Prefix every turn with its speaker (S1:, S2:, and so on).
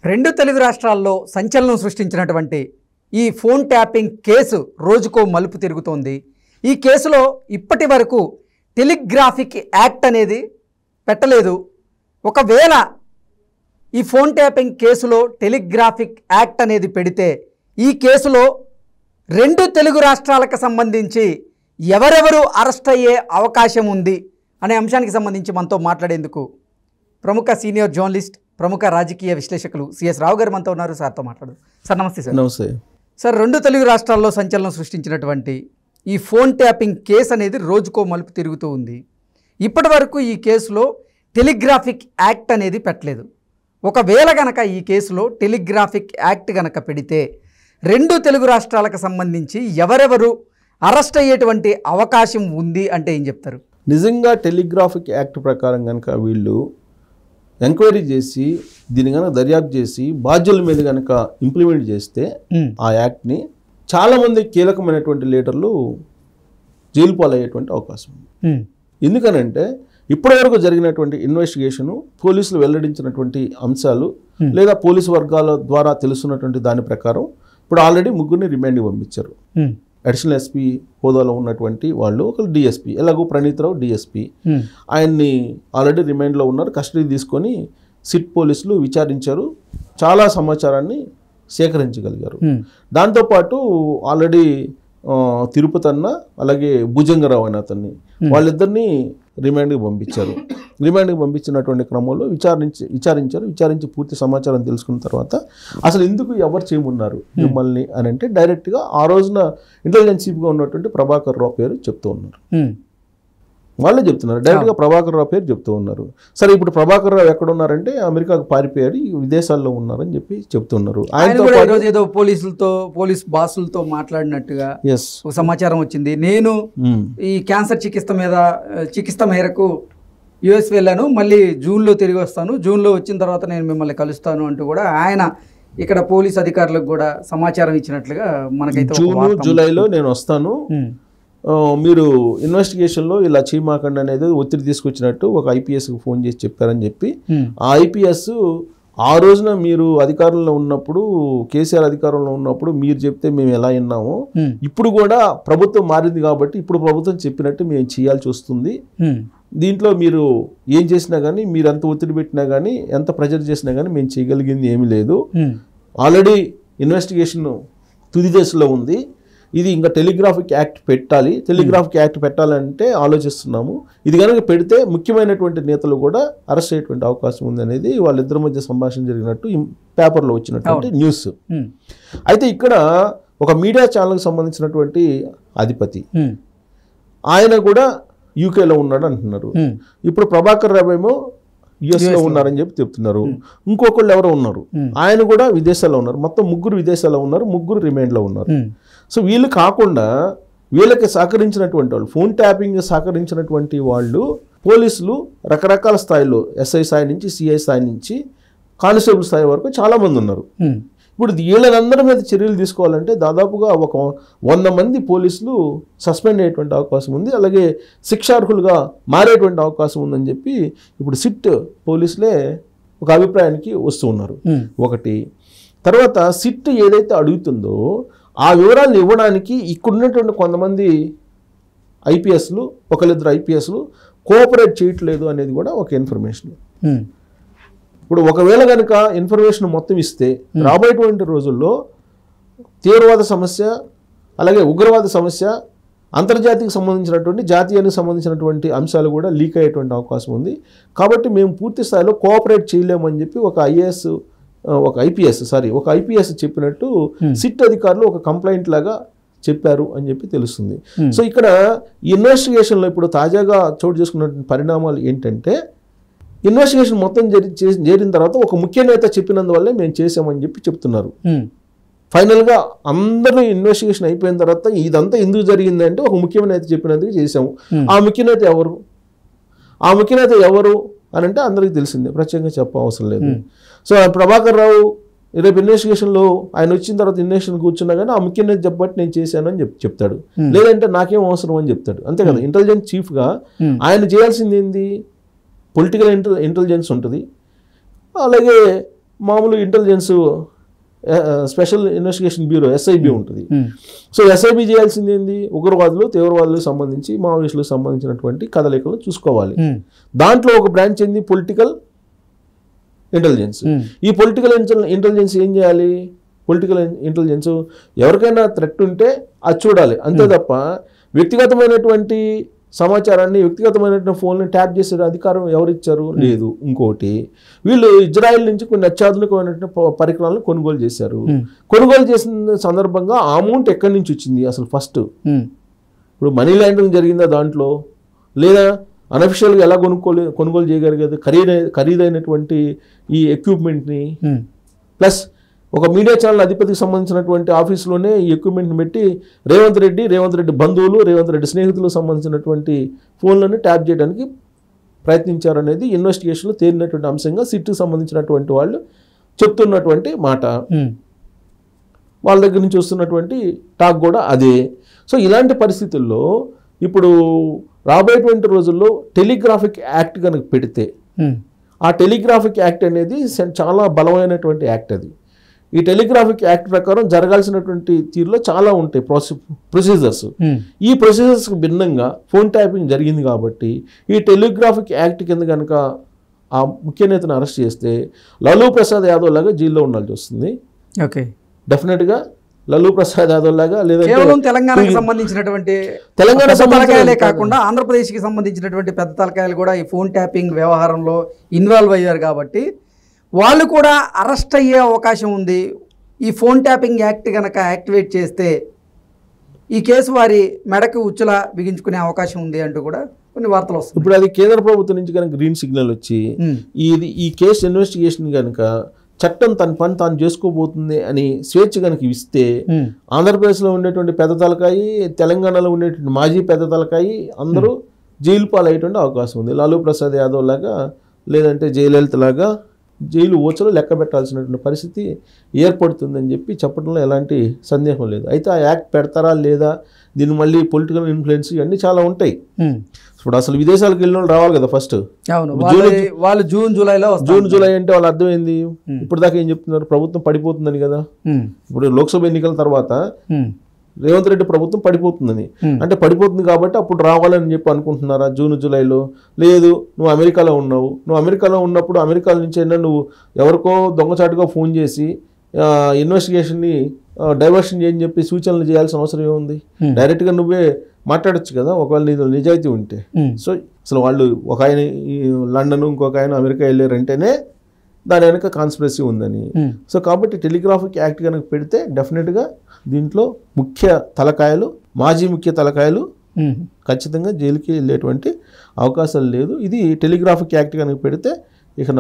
S1: రెండు తెలుగు రాష్ట్రాల్లో సంచలనం సృష్టించినటువంటి ఈ ఫోన్ ట్యాపింగ్ కేసు రోజుకో మలుపు తిరుగుతోంది. ఈ కేసులో ఇప్పటి వరకు టెలిగ్రాఫిక్ యాక్ట్ అనేది పెట్టలేదు. ఒకవేళ ఈ ఫోన్ ట్యాపింగ్ కేసులో టెలిగ్రాఫిక్ యాక్ట్ అనేది పెడితే ఈ కేసులో రెండు తెలుగు రాష్ట్రాలకు సంబంధించి ఎవరెవరు అరెస్ట్ అయ్యే అవకాశం ఉంది అనే అంశానికి సంబంధించి మనతో మాట్లాడేందుకు ప్రముఖ సీనియర్ జర్నలిస్ట్, ప్రముఖ రాజకీయ విశ్లేషకులు సిఎస్ రావు గారు మనతో ఉన్నారు. సార్తో మాట్లాడదు. సార్ నమస్తే. సార్
S2: నమస్తే
S1: సార్. రెండు తెలుగు రాష్ట్రాల్లో సంచలనం సృష్టించినటువంటి ఈ ఫోన్ ట్యాపింగ్ కేసు అనేది రోజుకో మలుపు తిరుగుతూ ఉంది. ఇప్పటి వరకు ఈ కేసులో టెలిగ్రాఫిక్ యాక్ట్ అనేది పెట్టలేదు. ఒకవేళ గనక ఈ కేసులో టెలిగ్రాఫిక్ యాక్ట్ గనక పెడితే రెండు తెలుగు రాష్ట్రాలకు సంబంధించి ఎవరెవరు అరెస్ట్ అయ్యేటువంటి అవకాశం ఉంది అంటే ఏం చెప్తారు?
S2: నిజంగా టెలిగ్రాఫిక్ యాక్ట్ ప్రకారం కనుక వీళ్ళు ఎంక్వైరీ చేసి దీన్ని కనుక దర్యాప్తు చేసి బాధ్యుల మీద కనుక ఇంప్లిమెంట్ చేస్తే ఆ యాక్ట్ని చాలామంది కీలకమైనటువంటి లీడర్లు జైలు పాలయ్యేటువంటి అవకాశం ఉంది. ఎందుకనంటే ఇప్పటివరకు జరిగినటువంటి ఇన్వెస్టిగేషను, పోలీసులు వెల్లడించినటువంటి అంశాలు లేదా పోలీసు వర్గాల ద్వారా తెలుసున్నటువంటి దాని ప్రకారం ఇప్పుడు ఆల్రెడీ ముగ్గురిని రిమాండ్కి పంపించారు. అడిషనల్ ఎస్పీ హోదాలో ఉన్నటువంటి వాళ్ళు, ఒకరు డిఎస్పీ, ఎలాగో ప్రణీత్రావు డిఎస్పీ, ఆయన్ని ఆల్రెడీ రిమాండ్లో ఉన్నారు. కస్టడీ తీసుకొని సిట్ పోలీసులు విచారించారు, చాలా సమాచారాన్ని సేకరించగలిగారు. దాంతోపాటు ఆల్రెడీ తిరుపతి అన్న అలాగే భుజంగరావు అనే అతన్ని, వాళ్ళిద్దరిని రిమాండ్కి పంపించారు. రిమాండ్కి పంపించినటువంటి క్రమంలో విచారించి పూర్తి సమాచారం తెలుసుకున్న తర్వాత అసలు ఎందుకు ఎవరు చేయమన్నారు మిమ్మల్ని అని అంటే డైరెక్ట్గా ఆ రోజున ఇంటెలిజెన్స్ చీఫ్గా ఉన్నటువంటి ప్రభాకర్ రావు పేరు చెప్తూ ఉన్నారు. వాళ్ళే చెప్తున్నారు, డైరెక్ట్గా ప్రభాకర్ రావు పేరు చెప్తూ ఉన్నారు. సరే, ఇప్పుడు ప్రభాకర్ రావు ఎక్కడ ఉన్నారంటే అమెరికాకు పారిపోయాడు, విదేశాల్లో ఉన్నారని చెప్పి చెప్తున్నారు.
S1: ఆయన ఏదో పోలీస్ బాసులతో మాట్లాడినట్టుగా సమాచారం వచ్చింది. నేను ఈ క్యాన్సర్ చికిత్స మేరకు యుఎస్ వెళ్ళాను, మళ్ళీ జూన్లో తిరిగి వస్తాను, జూన్లో వచ్చిన తర్వాత నేను మిమ్మల్ని కలుస్తాను అంటూ కూడా ఆయన ఇక్కడ పోలీస్ అధికారులకు కూడా సమాచారం ఇచ్చినట్లుగా మనకైతే
S2: జూన్ జూలైలో నేను వస్తాను, మీరు ఇన్వెస్టిగేషన్లో ఇలా చేయమాకండి అనేది ఒత్తిడి తీసుకొచ్చినట్టు ఒక ఐపీఎస్కి ఫోన్ చేసి చెప్పారని చెప్పి ఆ ఐపీఎస్ ఆ రోజున మీరు అధికారంలో ఉన్నప్పుడు, కేసీఆర్ అధికారంలో ఉన్నప్పుడు మీరు చెప్తే మేము ఎలా విన్నామో, ఇప్పుడు కూడా ప్రభుత్వం మారింది కాబట్టి ఇప్పుడు ప్రభుత్వం చెప్పినట్టు మేము చేయాల్సి వస్తుంది. దీంట్లో మీరు ఏం చేసినా కానీ, మీరు ఎంత ఒత్తిడి పెట్టినా కానీ, ఎంత ప్రెజర్ చేసినా కానీ మేము చేయగలిగింది ఏమీ లేదు. ఆల్రెడీ ఇన్వెస్టిగేషన్ తుది దశలో ఉంది. ఇది ఇంకా టెలిగ్రాఫిక్ యాక్ట్ పెట్టాలి. టెలిగ్రాఫిక్ యాక్ట్ పెట్టాలంటే ఆలోచిస్తున్నాము. ఇది కనుక పెడితే ముఖ్యమైనటువంటి నేతలు కూడా అరెస్ట్ అయ్యేటువంటి అవకాశం ఉంది అనేది వాళ్ళిద్దరి మధ్య సంభాషణ జరిగినట్టు పేపర్లో వచ్చినటువంటి న్యూస్. అయితే ఇక్కడ ఒక మీడియా ఛానల్కి సంబంధించినటువంటి అధిపతి, ఆయన కూడా యూకేలో ఉన్నాడు అంటున్నారు. ఇప్పుడు ప్రభాకర్ రావు ఏమో యుఎస్లో ఉన్నారని చెప్పి చెప్తున్నారు. ఇంకొకళ్ళు ఎవరో ఉన్నారు, ఆయన కూడా విదేశాల్లో ఉన్నారు. మొత్తం ముగ్గురు విదేశాల్లో ఉన్నారు, ముగ్గురు రిమాండ్లో ఉన్నారు. సో వీళ్ళు కాకుండా వీళ్ళకి సహకరించినటువంటి వాళ్ళు, ఫోన్ ట్యాపింగ్ సహకరించినటువంటి వాళ్ళు, పోలీసులు రకరకాల స్థాయిలో, ఎస్ఐ స్థాయి నుంచి, సిఐ స్థాయి నుంచి, కానిస్టేబుల్ స్థాయి వరకు చాలామంది ఉన్నారు. ఇప్పుడు వీళ్ళందరి మీద చర్యలు తీసుకోవాలంటే దాదాపుగా ఒక 100 మంది పోలీసులు సస్పెండ్ అయ్యేటువంటి అవకాశం ఉంది, అలాగే శిక్షార్హులుగా మారేటువంటి అవకాశం ఉందని చెప్పి ఇప్పుడు సిట్ పోలీసులే ఒక అభిప్రాయానికి వస్తూ ఉన్నారు. ఒకటి, తర్వాత సిట్ ఏదైతే అడుగుతుందో ఆ వివరాలను ఇవ్వడానికి ఇక్కడున్నటువంటి కొంతమంది ఐపీఎస్లు, ఒకరిద్దరు ఐపీఎస్లు కోఆపరేట్ చేయట్లేదు అనేది కూడా ఒక ఇన్ఫర్మేషన్. ఇప్పుడు ఒకవేళ కనుక ఇన్ఫర్మేషన్ మొత్తం ఇస్తే రాబోయేటువంటి రోజుల్లో తీవ్రవాద సమస్య, అలాగే ఉగ్రవాద సమస్య, అంతర్జాతీయకు సంబంధించినటువంటి, జాతీయానికి సంబంధించినటువంటి అంశాలు కూడా లీక్ అయ్యేటువంటి అవకాశం ఉంది. కాబట్టి మేము పూర్తి స్థాయిలో కోఆపరేట్ చేయలేమని చెప్పి ఒక ఐపీఎస్ చెప్పినట్టు సిట్ అధికారులు ఒక కంప్లైంట్ లాగా చెప్పారు అని చెప్పి తెలుస్తుంది. సో ఇక్కడ ఇన్వెస్టిగేషన్లో ఇప్పుడు తాజాగా చోటు చేసుకున్న పరిణామాలు ఏంటంటే, ఇన్వెస్టిగేషన్ మొత్తం జరిగిన తర్వాత ఒక ముఖ్య నేత చెప్పినందువల్లే మేము చేసామని చెప్పి చెప్తున్నారు. ఫైనల్గా అందరూ ఇన్వెస్టిగేషన్ అయిపోయిన తర్వాత ఇదంతా ఎందుకు జరిగిందంటే ఒక ముఖ్యమైన నేత చెప్పినందుకు చేసాము. ఆ ముఖ్య నేత ఎవరు అని అంటే అందరికీ తెలిసిందే, ప్రత్యేకంగా చెప్పవసరం లేదు. సో ప్రభాకర్ రావు రేపు ఇన్వెస్టిగేషన్లో ఆయన వచ్చిన తర్వాత ఇన్వెస్టిగేషన్ కూర్చున్నా కానీ ఆ ముఖ్య నేత చెప్పబట్టి నేను చేశాను అని చెప్తాడు, లేదంటే నాకేం అవసరం అని చెప్తాడు. అంతే కదా, ఇంటెలిజెన్స్ చీఫ్గా ఆయన చేయాల్సింది ఏంది? పొలిటికల్ ఇంటెలిజెన్స్ ఉంటుంది, అలాగే మామూలు intelligence special investigation bureau SIB ఉంటుంది. సో ఎస్ఐబి చేయాల్సింది ఏంది, ఉగ్రవాదులు తీవ్రవాదులకు సంబంధించి మావోయిస్టులకు సంబంధించినటువంటి కదలికలు చూసుకోవాలి. దాంట్లో ఒక బ్రాంచ్ ఏంది పొలిటికల్ ఇంటెలిజెన్స్. ఈ పొలిటికల్ ఇంటెలిజెన్స్ ఏం చేయాలి, పొలిటికల్ ఇంటెలిజెన్స్ ఎవరికైనా థ్రెట్ ఉంటే అది చూడాలి, అంతే తప్ప వ్యక్తిగతమైనటువంటి సమాచారాన్ని వ్యక్తిగతమైనటువంటి ఫోన్లను ట్యాప్ చేసే అధికారం ఎవరిచ్చారు, లేదు. ఇంకోటి, వీళ్ళు ఇజ్రాయెల్ నుంచి కొన్ని అత్యాధునికమైనటువంటి పరికరాలను కొనుగోలు చేశారు. కొనుగోలు చేసిన సందర్భంగా ఆ అమౌంట్ ఎక్కడి నుంచి వచ్చింది అసలు ఫస్ట్, ఇప్పుడు మనీ లాండరింగ్ జరిగిందా దాంట్లో, లేదా అనఫిషియల్గా ఎలా కొనుగోలు చేయగలిగేది ఖరీదైనటువంటి ఈ ఎక్విప్మెంట్ని, ప్లస్ ఒక మీడియా ఛానల్ అధిపతికి సంబంధించినటువంటి ఆఫీసులోనే ఈ ఎక్విప్మెంట్ని పెట్టి రేవంత్ రెడ్డి బంధువులు, రేవంత్ రెడ్డి స్నేహితులకు సంబంధించినటువంటి ఫోన్లను ట్యాప్ చేయడానికి ప్రయత్నించారనేది ఇన్వెస్టిగేషన్లో తేలినటువంటి అంశంగా సిట్కి సంబంధించినటువంటి వాళ్ళు చెప్తున్నటువంటి మాట. వాళ్ళ దగ్గర నుంచి వస్తున్నటువంటి టాక్ కూడా అదే. సో ఇలాంటి పరిస్థితుల్లో ఇప్పుడు రాబోయేటువంటి రోజుల్లో టెలిగ్రాఫిక్ యాక్ట్ కనుక పెడితే, ఆ టెలిగ్రాఫిక్ యాక్ట్ అనేది చాలా బలమైనటువంటి యాక్ట్. అది ఈ టెలిగ్రాఫిక్ యాక్ట్ ప్రకారం జరగాల్సినటువంటి తీరులో చాలా ఉంటాయి ప్రొసీజర్స్. ఈ ప్రొసీజర్స్కి భిన్నంగా ఫోన్ ట్యాపింగ్ జరిగింది కాబట్టి ఈ టెలిగ్రాఫిక్ యాక్ట్ కింద కనుక ఆ ముఖ్య నేతను అరెస్ట్ చేస్తే లాలూ ప్రసాద్ యాదవ్ లాగా జైల్లో ఉండాల్సి వస్తుంది.
S1: ఓకే,
S2: డెఫినెట్గా లాలూ ప్రసాద్ యాదవ్ లాగా, లేదా
S1: కేవలం తెలంగాణకు సంబంధించినటువంటి
S2: తెలంగాణ
S1: తలకాయలే కాకుండా ఆంధ్రప్రదేశ్కి సంబంధించినటువంటి పెద్ద తలకాయలు కూడా ఈ ఫోన్ ట్యాపింగ్ వ్యవహారంలో ఇన్వాల్వ్ అయ్యారు కాబట్టి వాళ్ళు కూడా అరెస్ట్ అయ్యే అవకాశం ఉంది. ఈ ఫోన్ ట్యాపింగ్ యాక్ట్ కనుక యాక్టివేట్ చేస్తే ఈ కేసు వారి మెడకు ఉచ్చులా బిగించుకునే అవకాశం ఉంది అంటూ కూడా కొన్ని వార్తలు వస్తాయి.
S2: ఇప్పుడు అది కేంద్ర ప్రభుత్వం నుంచి కనుక గ్రీన్ సిగ్నల్ వచ్చి ఈ కేసు ఇన్వెస్టిగేషన్ కనుక చట్టం తన పని తాను చేసుకోబోతుంది అని స్వేచ్ఛ కనుక ఇస్తే ఆంధ్రప్రదేశ్లో ఉండేటువంటి పెద్ద తలకాయి, తెలంగాణలో ఉండేటువంటి మాజీ పెద్ద తలకాయి అందరూ జైలు పాలయ్యేటువంటి అవకాశం ఉంది. లాలూ ప్రసాద్ యాదవ్ లాగా, లేదంటే జయలలిత లాగా జైలు ఊచలు లెక్క పెట్టాల్సినటువంటి పరిస్థితి ఏర్పడుతుందని చెప్పడంలో ఎలాంటి సందేహం లేదు. అయితే ఆ యాక్ట్ పెడతారా లేదా, దీన్ని మళ్ళీ పొలిటికల్ ఇన్ఫ్లుయెన్స్ ఇవన్నీ చాలా ఉంటాయి. ఇప్పుడు అసలు విదేశాలకు వెళ్ళిన వాళ్ళు రావాలి కదా ఫస్ట్.
S1: వాళ్ళు జూన్
S2: జూలై అంటే వాళ్ళ అర్థమైంది. ఇప్పుడు దాకా ఏం చెప్తున్నారు, ప్రభుత్వం పడిపోతుందని కదా. ఇప్పుడు లోక్సభ ఎన్నికల తర్వాత రేవంత్ రెడ్డి ప్రభుత్వం పడిపోతుందని, అంటే పడిపోతుంది కాబట్టి అప్పుడు రావాలని చెప్పి అనుకుంటున్నారా జూన్ జూలైలో? లేదు, నువ్వు అమెరికాలో ఉన్నావు, నువ్వు అమెరికాలో ఉన్నప్పుడు అమెరికా నుంచి అయినా నువ్వు ఎవరికో దొంగచాటుగా ఫోన్ చేసి ఇన్వెస్టిగేషన్ని డైవర్షన్ చేయని చెప్పి సూచనలు చేయాల్సిన అవసరం ఏముంది? డైరెక్ట్గా నువ్వే మాట్లాడచ్చు కదా ఒకవేళ నీలో నిజాయితీ ఉంటే. సో అసలు వాళ్ళు ఒక ఆయన లండన్, ఇంకొక ఆయన అమెరికా వెళ్ళారంటేనే దాని వెనక కాన్స్పిరసీ ఉందని. సో కాబట్టి టెలిగ్రాఫిక్ యాక్ట్ కనుక పెడితే డెఫినెట్గా దీంట్లో ముఖ్య తలకాయలు, మాజీ ముఖ్య తలకాయలు ఖచ్చితంగా జైలుకి వెళ్ళేటువంటి అవకాశాలు లేదు. ఇది టెలిగ్రాఫిక్ యాక్ట్ కనుక పెడితే ఇక